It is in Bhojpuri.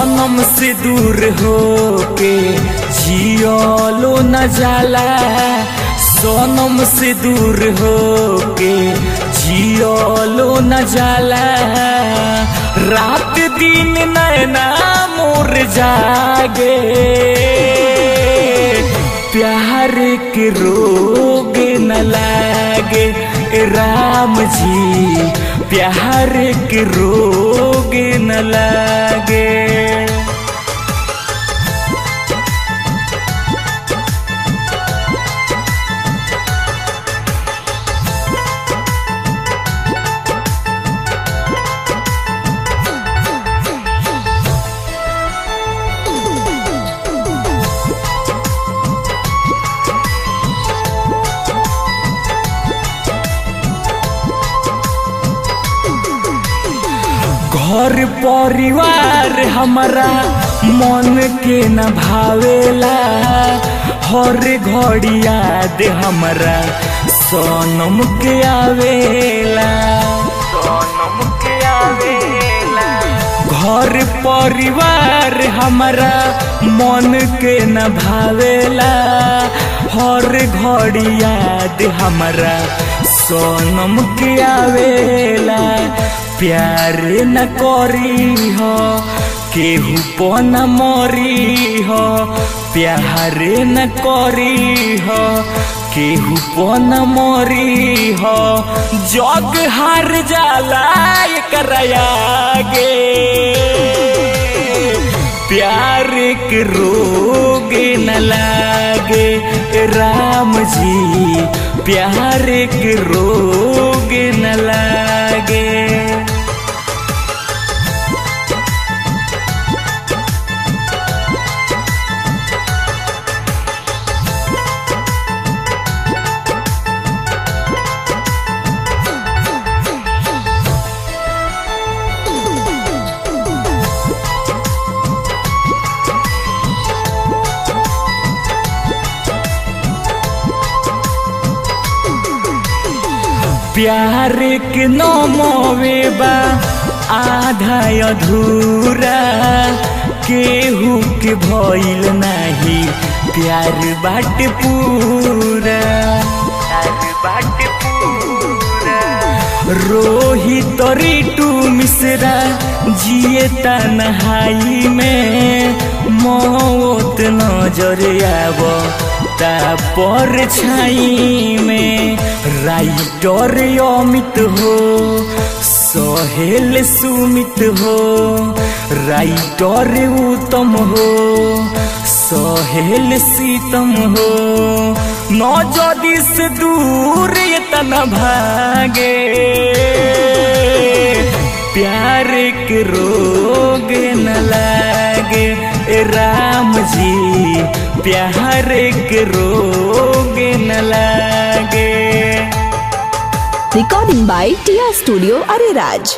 सनम से दूर हो के जियलो न जाला, सनम से दूर हो के जियलो न जाला। रात दिन नैना मोर जागे, प्यार के रोग न लागे। राम जी प्यार के रोग न लागे। घर परिवार हमारा मन के न भावेला, हर घड़ी याद हमारा सनम के आवेला, सनम के आवेला। घर परिवार हमारा मन के न भावेला, हर घड़ी याद हमारा सनम के आवेला। प्यार न करी हो केहू पन मरी हो, प्यार न करी हो केहू पन मरी हो। जग हार जाला एकरा आगे, प्यार के रोग न लागे। राम जी प्यार के रोग न लागे। प्यार के नमवे बा आधा अधूरा, केहू के भइल नाही प्यार बाटे पूरा, प्यार बाटे पूरा। रोहित रिटू मिश्रा जिए तन्हाई में, मौत नजर आव पर छाई में। राइटर अमित हो सोहेल सुमित हो, राइटर उत्तम हो सोहेल सीतम हो। नजदी से दूर इतना भागे, प्यार के रोग न लागे। राम जी प्यार के रोग न लागे। Recording by TR Studio Ariraj।